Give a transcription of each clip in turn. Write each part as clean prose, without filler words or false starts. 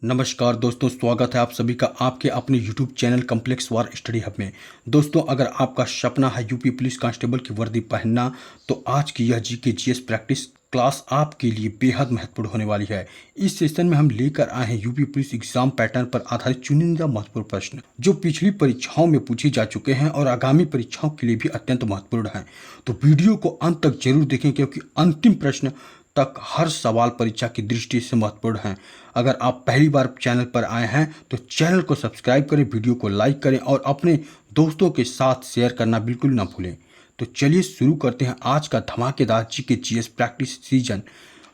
नमस्कार दोस्तों, स्वागत है आप सभी का आपके अपने YouTube चैनल कॉम्प्लेक्स वार स्टडी हब में। दोस्तों, अगर आपका सपना है यूपी पुलिस कांस्टेबल की वर्दी पहनना, तो आज की यह जीके जीएस प्रैक्टिस क्लास आपके लिए बेहद महत्वपूर्ण होने वाली है। इस सेशन में हम लेकर आए हैं यूपी पुलिस एग्जाम पैटर्न पर आधारित चुनिंदा महत्वपूर्ण प्रश्न, जो पिछली परीक्षाओं में पूछे जा चुके हैं और आगामी परीक्षाओं के लिए भी अत्यंत महत्वपूर्ण हैं। तो वीडियो को अंत तक जरूर देखें, क्योंकि अंतिम प्रश्न तक हर सवाल परीक्षा की दृष्टि से महत्वपूर्ण है। अगर आप पहली बार चैनल पर आए हैं तो चैनल को सब्सक्राइब करें, वीडियो को लाइक करें और अपने दोस्तों के साथ शेयर करना बिल्कुल ना भूलें। तो चलिए शुरू करते हैं आज का धमाकेदार जीके जीएस प्रैक्टिस सीजन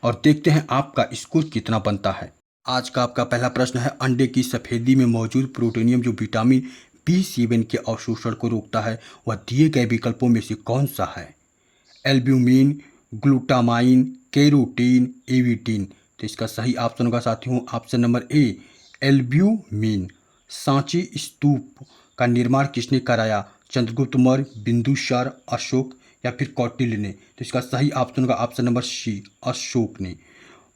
और देखते हैं आपका स्कोर कितना बनता है। आज का आपका पहला प्रश्न है, अंडे की सफेदी में मौजूद प्रोटीनियम जो विटामिन B7 के अवशोषण को रोकता है, वह दिए गए विकल्पों में से कौन सा है? Albumin, glutamine, carotene, avidin. तो इसका सही ऑप्शन होगा साथियों option number A, albumin. Sanchi स्तूप का निर्माण किसने कराया? चंद्रगुप्त मौर्य, बिंदुसार, अशोक या फिर कौटिल्य ने? तो इसका सही ऑप्शन होगा ऑप्शन नंबर सी, अशोक ने।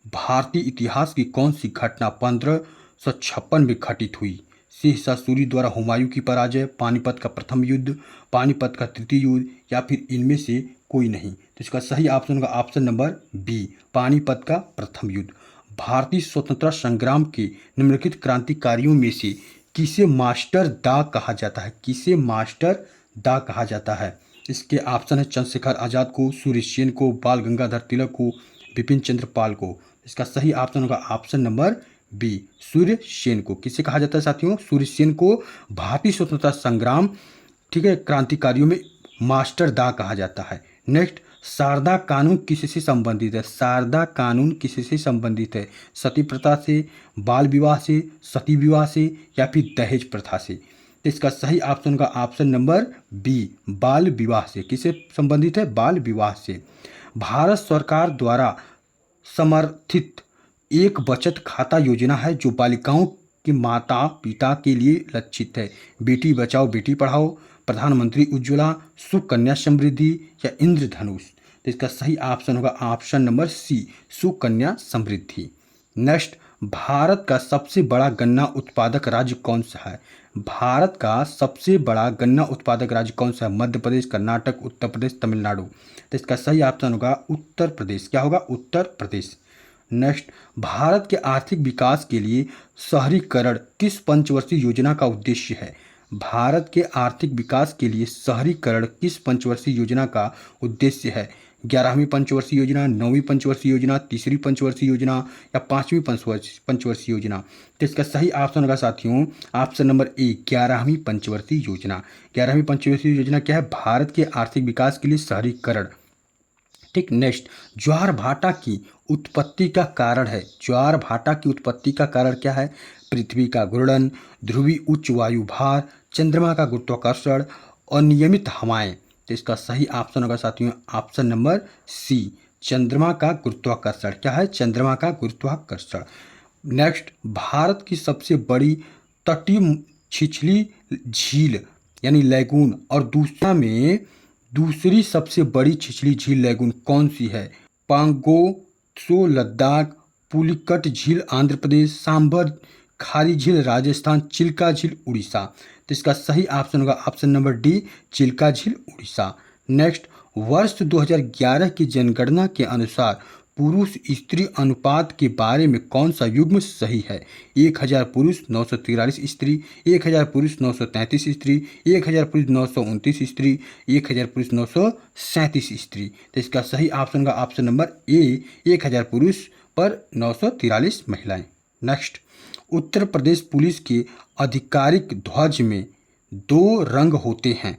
भारतीय इतिहास की कौन सी घटना 1556 में घटित हुई? शेरशाह सूरी द्वारा हुमायूं की पराजय, पानीपत का प्रथम युद्ध, पानीपत का तृतीय युद्ध या फिर इनमें से कोई नहीं? तो इसका सही ऑप्शन होगा ऑप्शन नंबर बी, पानीपत का प्रथम युद्ध। भारतीय स्वतंत्रता संग्राम के निम्नलिखित क्रांतिकारियों में से किसे मास्टर दा कहा जाता है? किसे मास्टर दा कहा जाता है? इसके ऑप्शन है चंद्रशेखर आजाद को, सूर्य सेन को, बाल गंगाधर तिलक को, बिपिन चंद्र पाल को। इसका सही ऑप्शन होगा option number B, Surya Sen को। किसे कहा जाता है साथियों? सूर्य सेन को भारतीय स्वतंत्रता संग्राम, ठीक है, क्रांतिकारियों में मास्टर दा कहा जाता है। नेक्स्ट, शारदा कानून किससे संबंधित है? शारदा कानून किससे संबंधित है? सती प्रथा से, बाल विवाह से, सती विवाह से या फिर दहेज प्रथा से? तो इसका सही ऑप्शन होगा ऑप्शन नंबर बी, बाल विवाह से। किससे संबंधित है? बाल विवाह से। भारत सरकार द्वारा समर्थित एक बचत खाता योजना है जो बालिकाओं के माता पिता के लिए लक्षित है। बेटी बचाओ बेटी पढ़ाओ, प्रधानमंत्री उज्ज्वला, सुकन्या समृद्धि या इंद्रधनुष? तो इसका सही ऑप्शन होगा ऑप्शन नंबर सी, सुकन्या समृद्धि। नेक्स्ट, भारत का सबसे बड़ा गन्ना उत्पादक राज्य कौन सा है? भारत का सबसे बड़ा गन्ना उत्पादक राज्य कौन सा है? मध्य प्रदेश, कर्नाटक, उत्तर प्रदेश, तमिलनाडु? तो इसका सही ऑप्शन होगा उत्तर प्रदेश। क्या होगा? उत्तर प्रदेश। नेक्स्ट, भारत के आर्थिक विकास के लिए शहरीकरण किस पंचवर्षीय योजना का उद्देश्य है? भारत के आर्थिक विकास के लिए शहरीकरण किस पंचवर्षीय योजना का उद्देश्य है? 11वीं पंचवर्षीय योजना, 9वीं पंचवर्षीय योजना, तीसरी पंचवर्षीय योजना या 5वीं पंचवर्षीय योजना? तो इसका सही ऑप्शन होगा साथियों ऑप्शन नंबर ए, 11वीं पंचवर्षीय योजना। 11वीं पंचवर्षीय योजना क्या है? भारत के आर्थिक विकास के लिए शहरीकरण। ठीक। नेक्स्ट, ज्वार भाटा की उत्पत्ति का कारण है। ज्वार भाटा की उत्पत्ति का कारण क्या है? पृथ्वी का घूर्णन, ध्रुवीय उच्च वायु भार, चंद्रमा का गुरुत्वाकर्षण, अनियमित हवाएं? तो इसका सही ऑप्शन होगा साथियों ऑप्शन नंबर सी, चंद्रमा का गुरुत्वाकर्षण। क्या है? चंद्रमा का गुरुत्वाकर्षण। नेक्स्ट, भारत की सबसे बड़ी तटीय छिछली झील यानी लैगून और दूसरी सबसे बड़ी छिछली झील लैगून कौन सी है? पांगोत्सो लद्दाख, पुलिकट झील आंध्र प्रदेश, सांभर खारी झील राजस्थान, चिल्का झील उड़ीसा? तो इसका सही ऑप्शन होगा ऑप्शन नंबर डी, चिल्का झील उड़ीसा। नेक्स्ट, वर्ष 2011 की जनगणना के अनुसार पुरुष स्त्री अनुपात के बारे में कौन सा युग्म सही है? 1000 पुरुष 943 स्त्री, 1000 पुरुष 933 स्त्री, 1000 पुरुष 929 स्त्री, 1000 पुरुष 937 स्त्री? तो इसका सही ऑप्शन होगा ऑप्शन नंबर ए, 1000 पुरुष पर 943 महिलाएं। नेक्स्ट, उत्तर प्रदेश पुलिस के आधिकारिक ध्वज में 2 रंग होते हैं,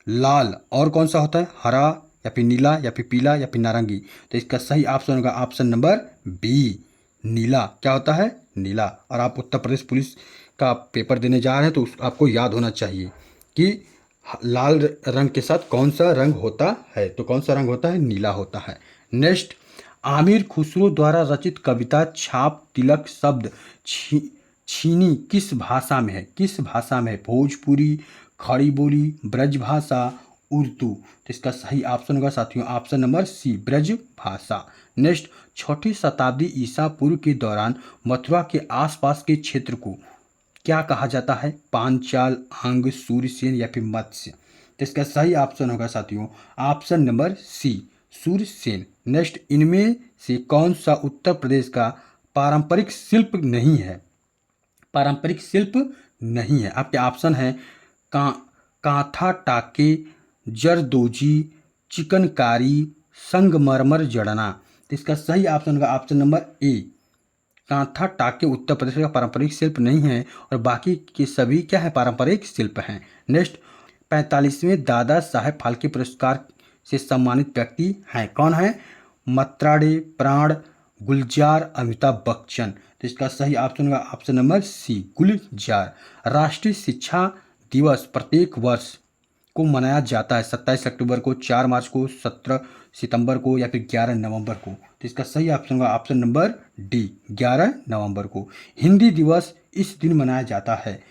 लाल और कौन सा होता है? हरा या फिर नीला या फिर पीला या फिर नारंगी? तो इसका सही ऑप्शन होगा ऑप्शन नंबर बी, नीला। क्या होता है? नीला। और आप उत्तर प्रदेश पुलिस का पेपर देने जा रहे हैं तो आपको याद होना चाहिए कि लाल रंग के साथ कौन सा रंग होता है। तो कौन सा रंग होता है? नीला होता है। नेक्स्ट, आमिर खुसरो द्वारा रचित कविता छाप तिलक शब्द छीनी किस भाषा में है? किस भाषा में है? भोजपुरी, खड़ी बोली, ब्रज भाषा, उर्दू? तो इसका सही ऑप्शन होगा साथियों ऑप्शन नंबर सी, ब्रज भाषा। नेक्स्ट, छठी शताब्दी ईसा पूर्व के दौरान मथुरा के आसपास के क्षेत्र को क्या कहा जाता है? पांचाल, अंग, सूर्यसेन या फिर मत्स्य? तो इसका सही ऑप्शन होगा साथियों option number C, Surya Sen. Next, इनमें से कौन सा उत्तर प्रदेश का पारंपरिक शिल्प नहीं है? पारंपरिक शिल्प नहीं है। आपके ऑप्शन है कांथा टाके, जरदोजी, चिकनकारी, संगमरमर जड़ना। तो इसका सही ऑप्शन होगा ऑप्शन नंबर ए, कांथा टाके उत्तर प्रदेश का पारंपरिक शिल्प नहीं है और बाकी के सभी क्या है? पारंपरिक शिल्प हैं। नेक्स्ट, 45वें दादा साहेब फाल्के पुरस्कार से सम्मानित व्यक्ति हैं, कौन है? मत्राड़े, प्राण, गुलजार, अमिताभ बच्चन। तो इसका सही ऑप्शन होगा ऑप्शन नंबर सी, गुलजार। राष्ट्रीय शिक्षा दिवस प्रत्येक वर्ष को मनाया जाता है 27 अक्टूबर को, 4 मार्च को, 17 सितंबर को या फिर 11 नवंबर को? तो इसका सही ऑप्शन होगा ऑप्शन नंबर डी, 11 नवंबर को। हिंदी दिवस इस दिन मनाया जाता है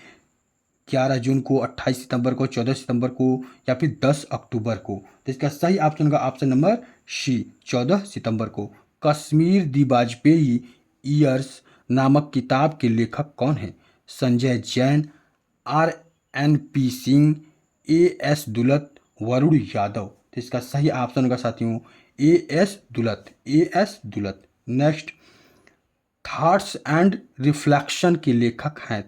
11 जून को, 28 सितंबर को, 14 सितंबर को या फिर 10 अक्टूबर को? तो इसका सही ऑप्शन होगा ऑप्शन नंबर सी, 14 सितंबर को। कश्मीर दी वाजपेयी ईयर्स नामक किताब के लेखक कौन है? Sanjay Jain, RNP Singh, AS Dulat, Varun Yadav? तो इसका सही ऑप्शन होगा साथियों AS Dulat. Next, thoughts and reflection के लेखक हैं,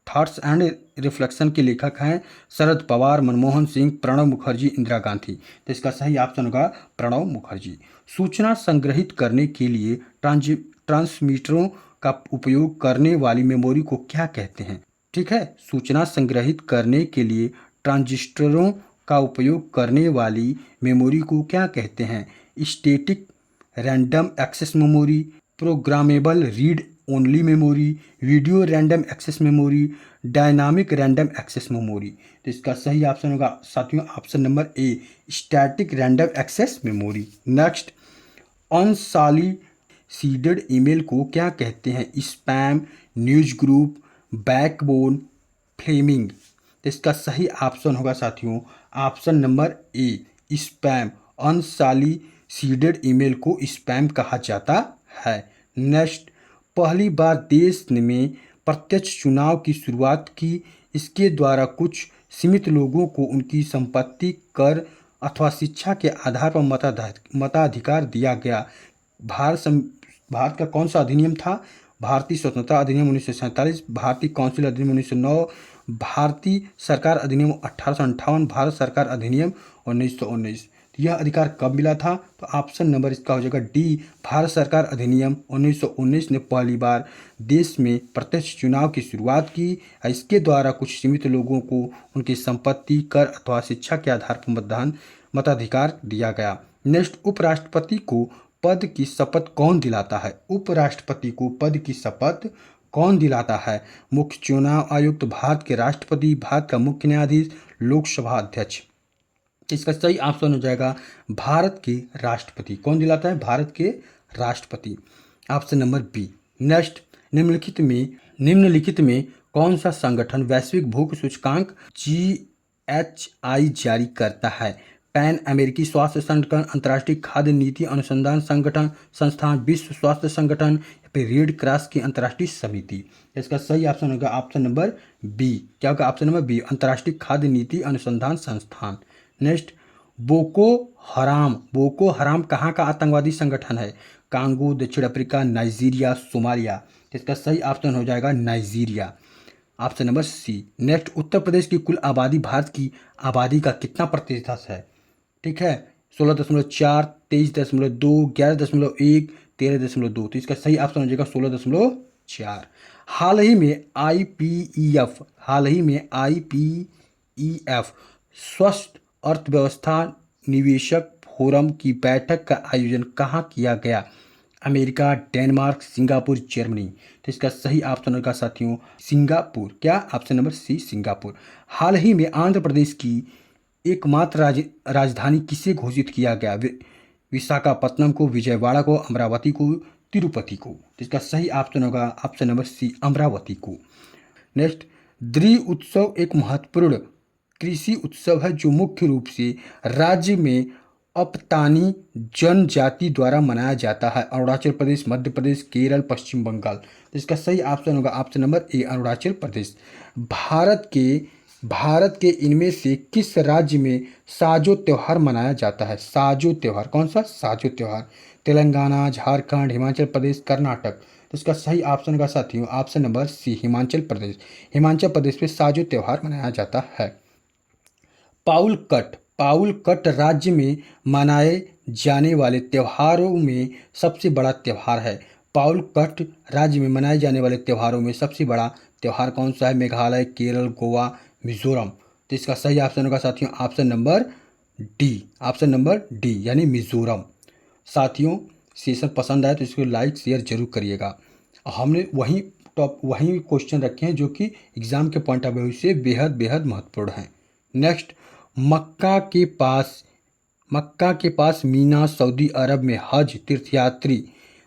थॉट्स एंड रिफ्लेक्शन के लेखक हैं शरद पवार, मनमोहन सिंह, प्रणब मुखर्जी, इंदिरा गांधी? तो इसका सही ऑप्शन होगा प्रणब मुखर्जी। सूचना संग्रहित करने के लिए ट्रांसमीटरों का उपयोग करने वाली मेमोरी को क्या कहते हैं? ठीक है, सूचना संग्रहित करने के लिए ट्रांजिस्टरों का उपयोग करने वाली मेमोरी को क्या कहते हैं? Static random access memory, programmable read only memory, video random access memory, dynamic random access memory? तो इसका सही ऑप्शन होगा साथियों option number A, static random access memory. Next, unsolicited email को क्या कहते हैं? Spam, news group, backbone, flaming? तो इसका सही ऑप्शन होगा साथियों option number A, spam. Unsolicited email को स्पैम कहा जाता है। नेक्स्ट, पहली बार देश में प्रत्यक्ष चुनाव की शुरुआत की, इसके द्वारा कुछ सीमित लोगों को उनकी संपत्ति, कर अथवा शिक्षा के आधार पर मताधिकार दिया गया। भारत का कौन सा अधिनियम था? भारतीय स्वतंत्रता अधिनियम 1947, भारतीय काउंसिल अधिनियम 1909, भारतीय सरकार अधिनियम 1858, भारत सरकार अधिनियम 1919। यह अधिकार कब मिला था? तो ऑप्शन नंबर इसका हो जाएगा डी, भारत सरकार अधिनियम 1919 ने पहली बार देश में प्रत्यक्ष चुनाव की शुरुआत की। इसके द्वारा कुछ सीमित लोगों को उनकी संपत्ति, कर अथवा शिक्षा के आधार पर मताधिकार दिया गया। नेक्स्ट, उपराष्ट्रपति को पद की शपथ कौन दिलाता है? उपराष्ट्रपति को पद की शपथ कौन दिलाता है? मुख्य चुनाव आयुक्त, भारत के राष्ट्रपति, भारत का मुख्य न्यायाधीश, लोकसभा अध्यक्ष? इसका सही ऑप्शन हो जाएगा भारत के राष्ट्रपति। कौन दिलाता है? भारत के राष्ट्रपति, ऑप्शन नंबर बी। नेक्स्ट, निम्नलिखित में कौन सा संगठन वैश्विक भूख सूचकांक GHI जारी करता है? पैन अमेरिकी स्वास्थ्य संगठन, अंतर्राष्ट्रीय खाद्य नीति अनुसंधान संस्थान, विश्व स्वास्थ्य संगठन या फिर रेड क्रॉस की अंतर्राष्ट्रीय समिति? इसका सही ऑप्शन होगा ऑप्शन नंबर बी। क्या होगा ऑप्शन नंबर बी, अंतर्राष्ट्रीय खाद्य नीति अनुसंधान संस्थान। नेक्स्ट, बोको हराम कहाँ का आतंकवादी संगठन है? कांगो, दक्षिण अफ्रीका, नाइजीरिया, सोमालिया? इसका सही ऑप्शन हो जाएगा Nigeria, option number C. Next, Uttar Pradesh की कुल आबादी भारत की आबादी का कितना प्रतिशत है? ठीक है, 16.4, 23.2, 11.1, 13.2। तो इसका सही ऑप्शन हो जाएगा 16.4। हाल ही में IPEF स्वस्थ अर्थव्यवस्था निवेशक फोरम की बैठक का आयोजन कहाँ किया गया? America, Denmark, Singapore, Germany? तो इसका सही ऑप्शन होगा साथियों सिंगापुर। क्या? Option number C, Singapore. हाल ही में आंध्र प्रदेश की एकमात्र राजधानी किसे घोषित किया गया? विशाखापत्तनम को, विजयवाड़ा को, अमरावती को, तिरुपति को? तो इसका सही ऑप्शन होगा ऑप्शन नंबर सी, अमरावती को। नेक्स्ट, द्री उत्सव एक महत्वपूर्ण कृषि उत्सव है जो मुख्य रूप से राज्य में अपतानी जनजाति द्वारा मनाया जाता है? अरुणाचल प्रदेश, मध्य प्रदेश, केरल, पश्चिम बंगाल। तो इसका सही ऑप्शन होगा ऑप्शन नंबर ए, अरुणाचल प्रदेश। भारत के इनमें से किस राज्य में साजो त्योहार मनाया जाता है? साजो त्योहार, कौन सा साजो त्योहार? तेलंगाना, झारखंड, हिमाचल प्रदेश, कर्नाटक। तो इसका सही ऑप्शन का साथियों ऑप्शन नंबर सी, हिमाचल प्रदेश। हिमाचल प्रदेश में साजो त्योहार मनाया जाता है। पाउल कट राज्य में मनाए जाने वाले त्योहारों में सबसे बड़ा त्योहार है। पाउल कट राज्य में मनाए जाने वाले त्योहारों में सबसे बड़ा त्योहार कौन सा है? मेघालय, केरल, गोवा, मिजोरम। तो इसका सही ऑप्शन होगा साथियों option number D, option number D यानी मिजोरम। साथियों सेशन पसंद आए तो इसको लाइक शेयर जरूर करिएगा। हमने वही क्वेश्चन रखे हैं जो कि एग्जाम के पॉइंट ऑफ व्यू से बेहद बेहद महत्वपूर्ण हैं। नेक्स्ट, मक्का के पास मीना सऊदी अरब में हज तीर्थयात्री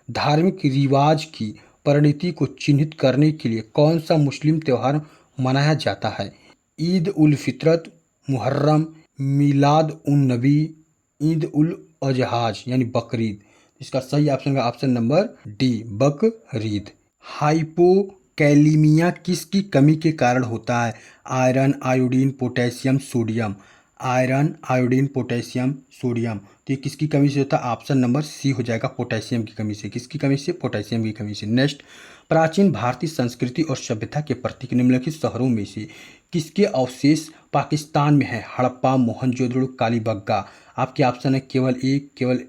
धार्मिक रिवाज की परिणति को चिन्हित करने के लिए कौन सा मुस्लिम त्यौहार मनाया जाता है? ईद उल फितर, मुहर्रम, मिलाद उन नबी, ईद उल अजहाज यानी बकरीद। इसका सही ऑप्शन है option number D, Bakrid. Hypokalaemia किसकी कमी के कारण होता है? Iron, iodine, potassium, sodium. Iron, iodine, potassium, sodium. तो ये किसकी कमी से होता है? ऑप्शन नंबर सी हो जाएगा, पोटेशियम की कमी से। किसकी कमी से? पोटेशियम की कमी से। नेक्स्ट, प्राचीन भारतीय संस्कृति और सभ्यता के प्रतीक निम्नलिखित शहरों में से किसके अवशेष पाकिस्तान में है? हड़प्पा, मोहनजोदड़ो, कालीबंगा। आपके ऑप्शन है केवल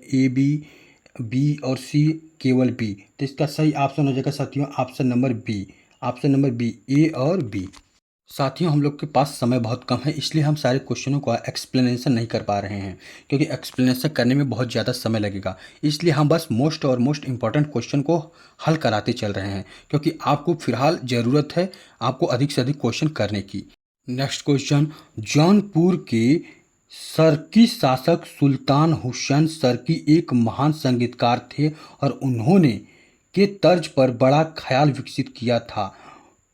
ए, बी और सी, केवल बी। तो इसका सही ऑप्शन हो जाएगा साथियों option number B, option number B, A और बी। साथियों हम लोग के पास समय बहुत कम है, इसलिए हम सारे क्वेश्चनों का एक्सप्लेनेशन नहीं कर पा रहे हैं, क्योंकि एक्सप्लेनेशन करने में बहुत ज़्यादा समय लगेगा। इसलिए हम बस मोस्ट इंपॉर्टेंट क्वेश्चन को हल कराते चल रहे हैं, क्योंकि आपको फिलहाल ज़रूरत है आपको अधिक से अधिक क्वेश्चन करने की। नेक्स्ट क्वेश्चन, जौनपुर के सर्की शासक सुल्तान हुसैन सर्की एक महान संगीतकार थे और उन्होंने के तर्ज पर बड़ा ख्याल विकसित किया था।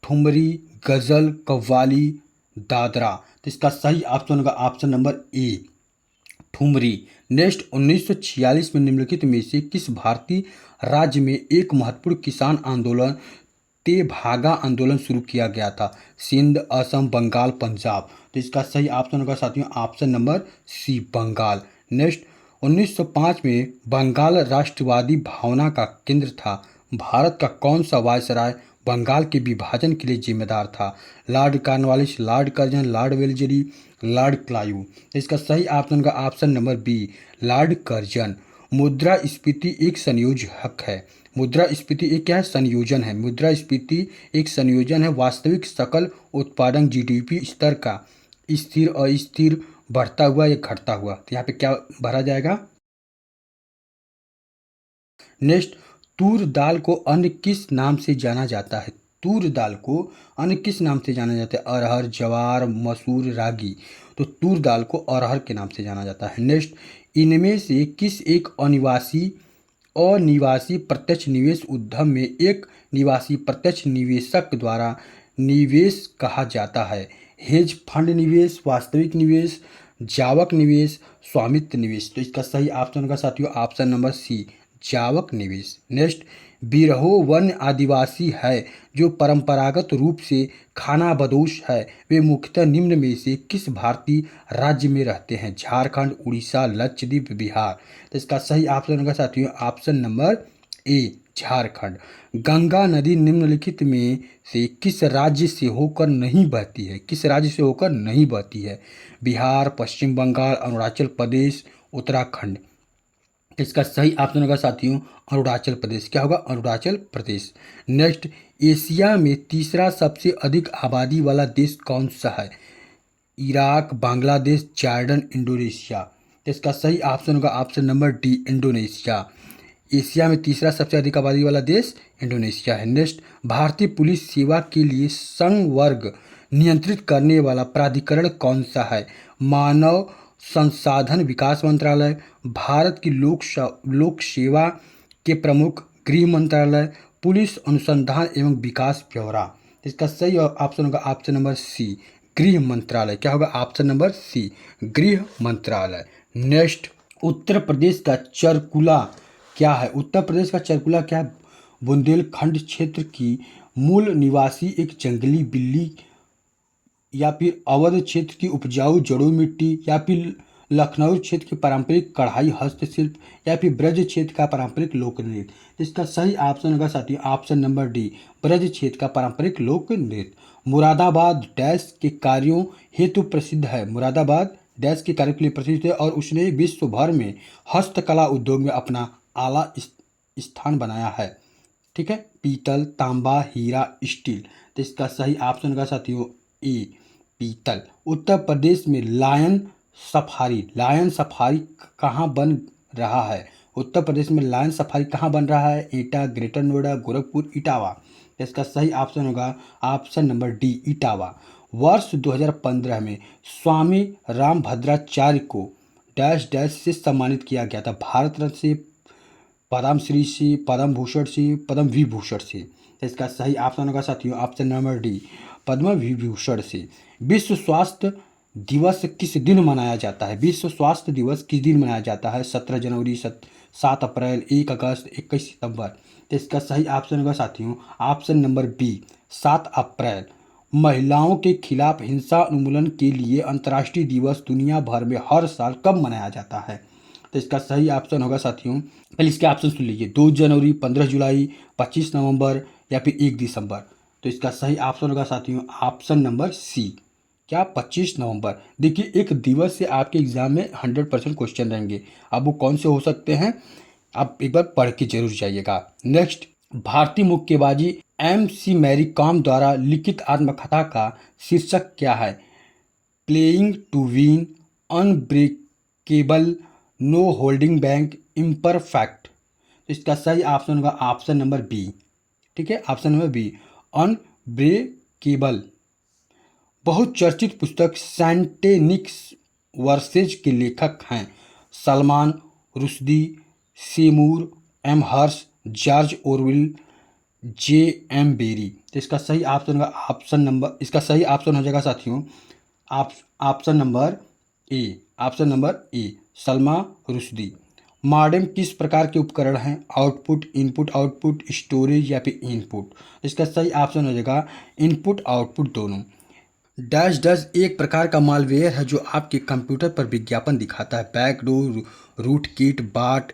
ठुमरी, गज़ल, कव्वाली, दादरा। तो इसका सही ऑप्शन होगा ऑप्शन नंबर ए, ठुमरी। नेक्स्ट, 1946 में निम्नलिखित में से किस भारतीय राज्य में एक महत्वपूर्ण किसान आंदोलन तेभागा आंदोलन शुरू किया गया था? सिंध, असम, बंगाल, पंजाब। तो इसका सही ऑप्शन होगा साथियों option number C, Bengal. Next, 1905 में बंगाल राष्ट्रवादी भावना का केंद्र था। भारत का कौन सा वायसराय बंगाल के विभाजन के लिए जिम्मेदार था? Lord Cornwallis, Lord Curzon, Lord Wellesley, Lord Clive. तो इसका सही ऑप्शन का option number B, Lord Curzon. मुद्रास्फीति एक संयोजक है। मुद्रास्फीति एक क्या है? संयोजन है। मुद्रास्फीति एक संयोजन है वास्तविक सकल उत्पादन जीडीपी स्तर का स्थिर अस्थिर बढ़ता हुआ या घटता हुआ। तो यहाँ पे क्या भरा जाएगा? नेक्स्ट, तूर दाल को अन्य किस नाम से जाना जाता है? तूर दाल को अन्य किस नाम से जाना जाता है? अरहर, जवार, मसूर, रागी। तो तूर दाल को अरहर के नाम से जाना जाता है। नेक्स्ट, इनमें से किस एक अनिवासी प्रत्यक्ष निवेश उद्यम में एक निवासी प्रत्यक्ष निवेशक द्वारा निवेश कहा जाता है? हेज फंड निवेश, वास्तविक निवेश, जावक निवेश, स्वामित्व निवेश। तो इसका सही ऑप्शन होगा साथियों ऑप्शन नंबर सी, जावक निवेश। नेक्स्ट, बिरहो वन्य आदिवासी है जो परंपरागत रूप से खानाबदोश है। वे मुख्यतः निम्न में से किस भारतीय राज्य में रहते हैं? झारखंड, उड़ीसा, लक्षद्वीप, बिहार। तो इसका सही ऑप्शन होगा साथियों ऑप्शन नंबर ए, झारखंड। गंगा नदी निम्नलिखित में से किस राज्य से होकर नहीं बहती है? किस राज्य से होकर नहीं बहती है? बिहार, पश्चिम बंगाल, अरुणाचल प्रदेश, उत्तराखंड। इसका सही ऑप्शन होगा साथियों अरुणाचल प्रदेश। क्या होगा? अरुणाचल प्रदेश। नेक्स्ट, एशिया में तीसरा सबसे अधिक आबादी वाला देश कौन सा है? Iraq, Bangladesh, Jordan, Indonesia. तो इसका सही ऑप्शन होगा option number D, Indonesia. Asia में तीसरा सबसे अधिक आबादी वाला देश इंडोनेशिया है। नेक्स्ट, भारतीय पुलिस सेवा के लिए संवर्ग नियंत्रित करने वाला प्राधिकरण कौन सा है? मानव संसाधन विकास मंत्रालय, भारत की लोक सेवा के प्रमुख, गृह मंत्रालय, पुलिस अनुसंधान एवं विकास ब्यूरो। इसका सही ऑप्शन होगा ऑप्शन नंबर सी, गृह मंत्रालय। क्या होगा? ऑप्शन नंबर सी, गृह मंत्रालय। नेक्स्ट, उत्तर प्रदेश का चरकुला क्या है? उत्तर प्रदेश का चरकुला क्या है? बुंदेलखंड क्षेत्र की मूल निवासी एक जंगली बिल्ली, या फिर अवध क्षेत्र की उपजाऊ जड़ों मिट्टी, या फिर लखनऊ क्षेत्र की पारंपरिक कढ़ाई हस्तशिल्प, या फिर ब्रज क्षेत्र का पारंपरिक लोक नृत्य। इसका सही ऑप्शन होगा साथियों ऑप्शन नंबर डी, ब्रज क्षेत्र का पारंपरिक लोक नृत्य। मुरादाबाद डैश के कार्यों हेतु प्रसिद्ध है। मुरादाबाद डैश के कार्यों के लिए प्रसिद्ध है और उसने विश्व भर में हस्तकला उद्योग में अपना आला स्थान बनाया है। ठीक है, पीतल, तांबा, हीरा, स्टील। तो इसका सही ऑप्शन होगा साथियों ए, पीतल। उत्तर प्रदेश में लायन सफारी कहाँ बन रहा है? उत्तर प्रदेश में लायन सफारी कहाँ बन रहा है? एटा, ग्रेटर नोएडा, गोरखपुर, इटावा। इसका सही ऑप्शन होगा ऑप्शन नंबर डी, इटावा। वर्ष 2015 में स्वामी रामभद्राचार्य को डैश डैश से सम्मानित किया गया था। भारत रत्न से, पद्मश्री से, पद्म भूषण से, पद्म विभूषण से। इसका सही ऑप्शन होगा साथियों option number D, Padma Vibhushan से। विश्व स्वास्थ्य दिवस किस दिन मनाया जाता है? विश्व स्वास्थ्य दिवस किस दिन मनाया जाता है? 17 जनवरी, 7 अप्रैल, 1 अगस्त, 21 सितंबर। तो इसका सही ऑप्शन होगा साथियों ऑप्शन नंबर बी, 7 अप्रैल। महिलाओं के खिलाफ हिंसा उन्मूलन के लिए अंतर्राष्ट्रीय दिवस दुनिया भर में हर साल कब मनाया जाता है? तो इसका सही ऑप्शन होगा साथियों, पहले इसके ऑप्शन सुन लीजिए, 2 जनवरी, 15 जुलाई, 25 नवंबर, या फिर 1 दिसंबर। तो इसका सही ऑप्शन होगा साथियों ऑप्शन नंबर सी, क्या 25 नवंबर। देखिए, एक दिवस से आपके एग्जाम में 100% क्वेश्चन रहेंगे। अब वो कौन से हो सकते हैं आप एक बार पढ़ के जरूर जाइएगा। नेक्स्ट, भारतीय मुक्केबाजी MC मैरी कॉम द्वारा लिखित आत्मकथा का शीर्षक क्या है? Playing to win, unbreakable, no holding back, imperfect. तो इसका सही ऑप्शन होगा ऑप्शन नंबर बी। ठीक है, ऑप्शन नंबर बी, अनब्रेकेबल। बहुचर्चित पुस्तक सैंटेनिक्स वर्सेज के लेखक हैं सलमान रुश्दी, सेमूर एम हर्ष, जॉर्ज ओरवेल, JM बेरी। तो इसका सही ऑप्शन होगा ऑप्शन नंबर, इसका सही ऑप्शन हो जाएगा साथियों ऑप्शन नंबर ए, ऑप्शन नंबर ए, सलमा रुश्दी। मॉडेम किस प्रकार के उपकरण हैं? आउटपुट, इनपुट, आउटपुट, स्टोरेज, या फिर इनपुट। इसका सही ऑप्शन हो जाएगा इनपुट आउटपुट दोनों। डैश डैश एक प्रकार का मालवेयर है जो आपके कंप्यूटर पर विज्ञापन दिखाता है। Backdoor, rootkit, bot,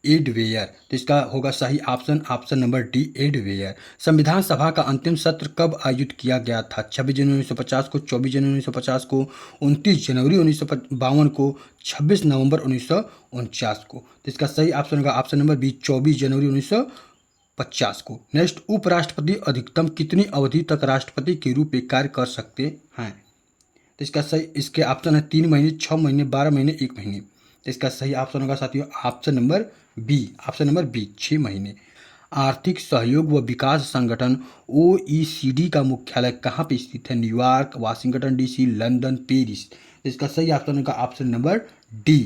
adware. तो इसका होगा सही option option number D, adware. संविधान सभा का अंतिम सत्र कब आयोजित किया गया था? 26 जनवरी 1950 को, 24 जनवरी 1950 को, 29 जनवरी 1952 को, 26 नवंबर 1949 को। तो इसका सही ऑप्शन होगा ऑप्शन नंबर बी, 24 जनवरी 1950 को। नेक्स्ट, उपराष्ट्रपति अधिकतम कितनी अवधि तक राष्ट्रपति के रूप में कार्य कर सकते हैं? तो इसका सही, इसके ऑप्शन है 3 महीने, 6 महीने, 12 महीने, 1 महीने। तो इसका सही ऑप्शन होगा साथियों option number B, option number B, 6 महीने। आर्थिक सहयोग व विकास संगठन OECD का मुख्यालय कहाँ पे स्थित है? New York, Washington DC, London, Paris. तो इसका सही ऑप्शन होगा ऑप्शन नंबर डी,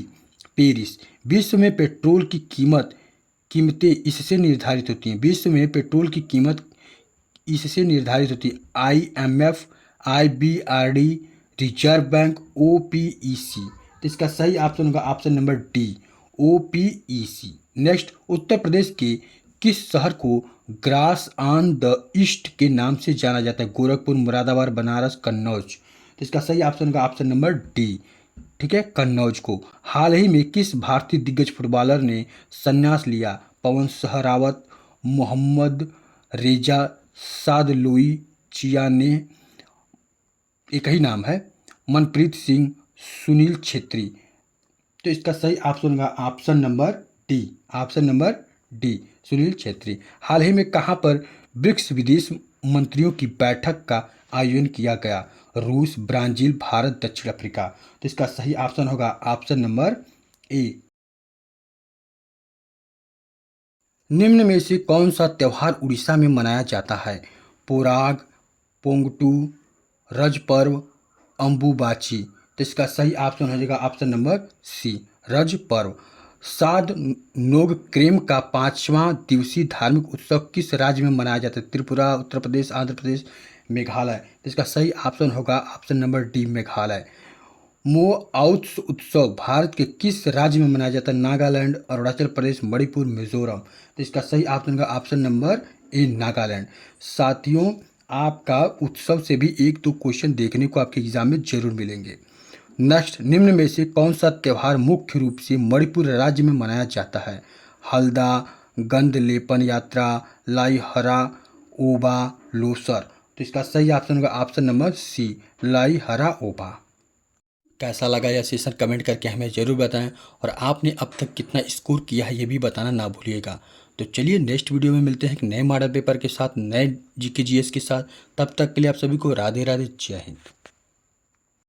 पेरिस। विश्व में पेट्रोल की कीमतें इससे निर्धारित होती हैं। विश्व में पेट्रोल की कीमत इससे निर्धारित होती है। IMF, IBRD, Reserve Bank, OPEC। तो इसका सही ऑप्शन होगा option number D, OPEC। Next, Uttar Pradesh के किस शहर को ग्रास ऑन द ईस्ट के नाम से जाना जाता है? गोरखपुर, मुरादाबाद, बनारस, कन्नौज। तो इसका सही ऑप्शन होगा ऑप्शन नंबर डी, ठीक है, कन्नौज को। हाल ही में किस भारतीय दिग्गज फुटबॉलर ने संन्यास लिया? पवन सहरावत, मोहम्मद रेजा, सादलोई चियाने, एक ही नाम है, मनप्रीत सिंह, सुनील छेत्री। तो इसका सही ऑप्शन होगा option number D, option number D, Sunil Chhetri. हाल ही में कहाँ पर ब्रिक्स विदेश मंत्रियों की बैठक का आयोजन किया गया? रूस, ब्राजील, भारत, दक्षिण अफ्रीका। तो इसका सही ऑप्शन होगा ऑप्शन नंबर ए। निम्न में से कौन सा त्यौहार उड़ीसा में मनाया जाता है? पोराग, पोंगटू, रज पर्व, अम्बुबाची। तो इसका सही ऑप्शन हो जाएगा ऑप्शन नंबर सी, रज पर्व। साद नोगक्रेम का 5वां दिवसीय धार्मिक उत्सव किस राज्य में मनाया जाता है? त्रिपुरा, उत्तर प्रदेश, आंध्र प्रदेश, मेघालय। तो इसका सही ऑप्शन होगा ऑप्शन नंबर डी, मेघालय। मो आउत्स उत्सव भारत के किस राज्य में मनाया जाता है? नागालैंड, अरुणाचल प्रदेश, मणिपुर, मिजोरम। तो इसका सही ऑप्शन का ऑप्शन नंबर ए, नागालैंड। साथियों, आपका उत्सव से भी एक दो क्वेश्चन देखने को आपके एग्जाम में जरूर मिलेंगे। नेक्स्ट, निम्न में से कौन सा त्यौहार मुख्य रूप से मणिपुर राज्य में मनाया जाता है? हल्दा, गंध लेपन यात्रा, लाई हरा ओबा, लोसर। तो इसका सही ऑप्शन होगा ऑप्शन नंबर सी, लाई हरा ओबा। कैसा लगा यह सेशन कमेंट करके हमें ज़रूर बताएं, और आपने अब तक कितना स्कोर किया है ये भी बताना ना भूलिएगा। तो चलिए नेक्स्ट वीडियो में मिलते हैं एक नए मॉडल पेपर के साथ, नए जीके जीएस के साथ। तब तक के लिए आप सभी को राधे राधे, जय हिंद।